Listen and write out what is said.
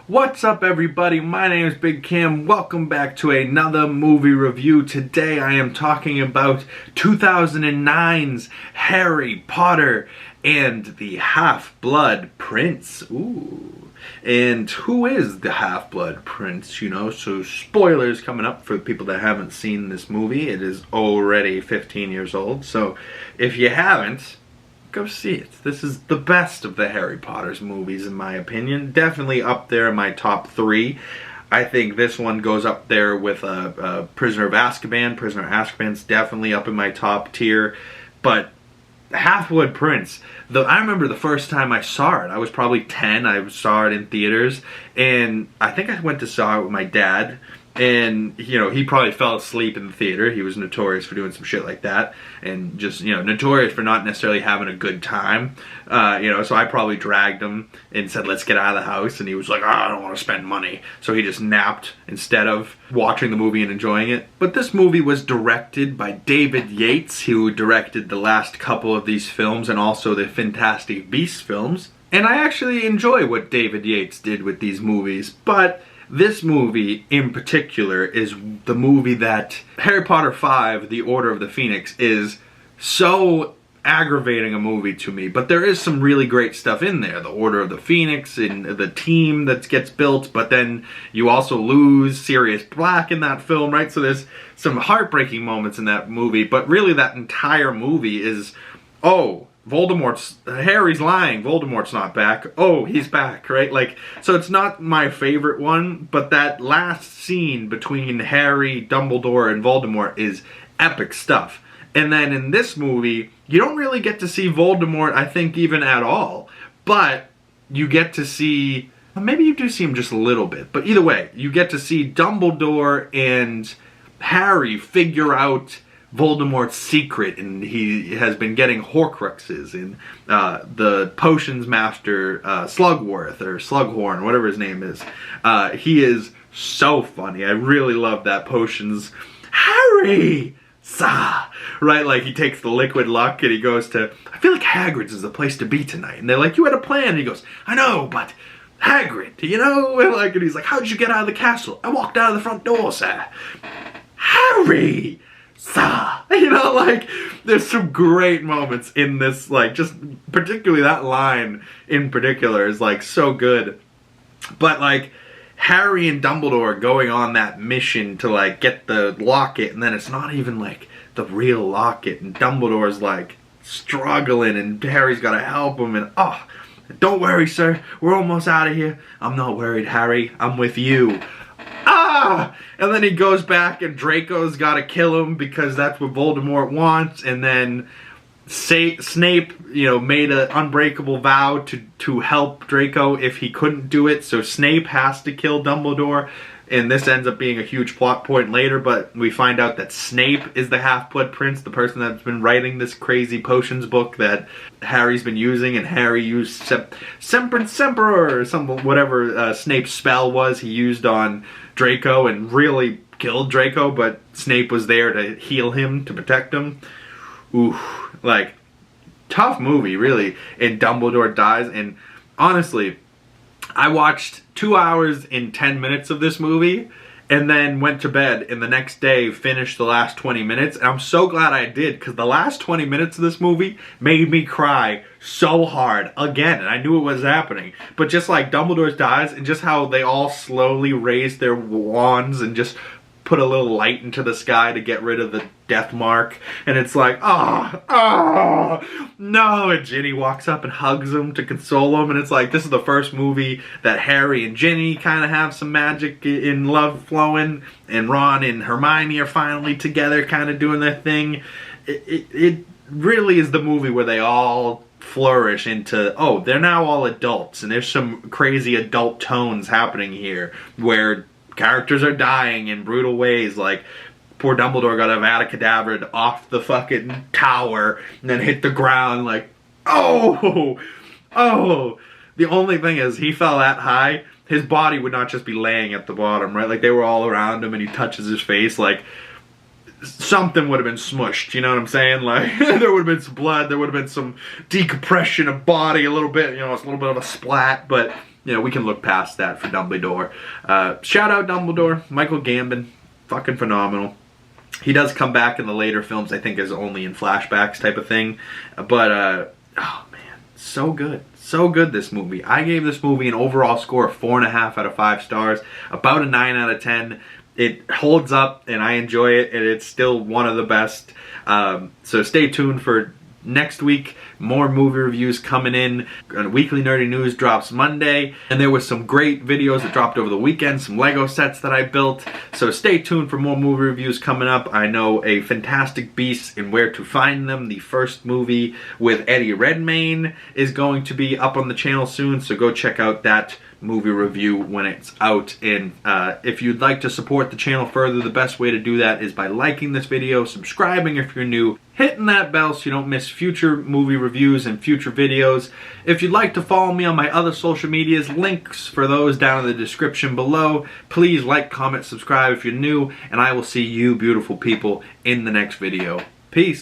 What's up, everybody? My name is Big Cam. Welcome back to another movie review. Today I am talking about 2009's Harry Potter and the Half-Blood Prince. Ooh. And who is the Half-Blood Prince, you know? So spoilers coming up for the people that haven't seen this movie. It is already 15 years old. So if you haven't, go see it. This is the best of the Harry Potter's movies, in my opinion. Definitely up there in my top 3. I think this one goes up there with Prisoner of Azkaban. Prisoner of Azkaban's definitely up in my top tier. But Half-Blood Prince, I remember the first time I saw it. I was probably 10. I saw it in theaters. And I think I went to saw it with my dad. And, you know, he probably fell asleep in the theater. He was notorious for doing some shit like that. And just, you know, notorious for not necessarily having a good time. You know, so I probably dragged him and said, let's get out of the house. And he was like, oh, I don't want to spend money. So he just napped instead of watching the movie and enjoying it. But this movie was directed by David Yates, who directed the last couple of these films and also the Fantastic Beasts films. And I actually enjoy what David Yates did with these movies. But this movie, in particular, is the movie that Harry Potter 5, The Order of the Phoenix, is so aggravating a movie to me. But there is some really great stuff in there. The Order of the Phoenix and the team that gets built, but then you also lose Sirius Black in that film, right? So there's some heartbreaking moments in that movie, but really that entire movie is, oh, Harry's lying, Voldemort's not back, oh, he's back, right? Like, so it's not my favorite one, but that last scene between Harry, Dumbledore, and Voldemort is epic stuff. And then in this movie, you don't really get to see Voldemort, I think, even at all, but you get to see, well, maybe you do see him just a little bit, but either way, you get to see Dumbledore and Harry figure out Voldemort's secret, and he has been getting Horcruxes, and the potions master Slugworth or Slughorn, whatever his name is. He is so funny. I really love that potions. Harry! Sa! Right, like he takes the liquid luck and he goes to, I feel like Hagrid's is the place to be tonight. And they're like, you had a plan. And he goes, I know, but Hagrid, you know? And, like, and he's like, how did you get out of the castle? I walked out of the front door, sir. Harry! You know, like, there's some great moments in this, like, just particularly that line in particular is, like, so good. But, like, Harry and Dumbledore going on that mission to, like, get the locket, and then it's not even, like, the real locket, and Dumbledore's, like, struggling, and Harry's gotta help him, and, oh, don't worry, sir, we're almost out of here. I'm not worried, Harry, I'm with you. Ah! And then he goes back and Draco's got to kill him because that's what Voldemort wants. And then Snape, you know, made an unbreakable vow to help Draco if he couldn't do it. So Snape has to kill Dumbledore. And this ends up being a huge plot point later, but we find out that Snape is the Half-Blood Prince, the person that's been writing this crazy potions book that Harry's been using, and Harry used Semper or some whatever Snape's spell was he used on Draco and really killed Draco, but Snape was there to heal him, to protect him. Ooh, like, tough movie, really. And Dumbledore dies, and honestly, I watched 2 hours and 10 minutes of this movie and then went to bed, and the next day finished the last 20 minutes. And I'm so glad I did, because the last 20 minutes of this movie made me cry so hard again, and I knew it was happening. But just like Dumbledore dies, and just how they all slowly raise their wands and just put a little light into the sky to get rid of the death mark, and it's like, oh, no, and Ginny walks up and hugs him to console him, and it's like, this is the first movie that Harry and Ginny kind of have some magic in love flowing, and Ron and Hermione are finally together kind of doing their thing. It really is the movie where they all flourish into, oh, they're now all adults, and there's some crazy adult tones happening here, where characters are dying in brutal ways, like poor Dumbledore got Avada Kedavra off the fucking tower and then hit the ground, like, oh. The only thing is, he fell that high, his body would not just be laying at the bottom, right? Like, they were all around him and he touches his face, like, something would have been smushed, you know what I'm saying? Like, there would have been some blood, there would have been some decompression of body a little bit, you know, it's a little bit of a splat, but you know, we can look past that for Dumbledore. Shout out Dumbledore, Michael Gambon, fucking phenomenal. He does come back in the later films, I think, as only in flashbacks type of thing. But, oh man, so good. So good, this movie. I gave this movie an overall score of 4.5 out of 5 stars. About a 9 out of 10. It holds up, and I enjoy it, and it's still one of the best. So stay tuned for next week. More movie reviews coming in. Weekly Nerdy News drops Monday, and there was some great videos that dropped over the weekend, some Lego sets that I built. So stay tuned for more movie reviews coming up. I know a Fantastic Beasts and Where to Find Them, the first movie with Eddie Redmayne, is going to be up on the channel soon, so go check out that movie review when it's out. And if you'd like to support the channel further, the best way to do that is by liking this video, subscribing if you're new, hitting that bell so you don't miss future movie reviews and future videos. If you'd like to follow me on my other social medias, links for those down in the description below. Please like, comment, subscribe if you're new, and I will see you beautiful people in the next video. Peace.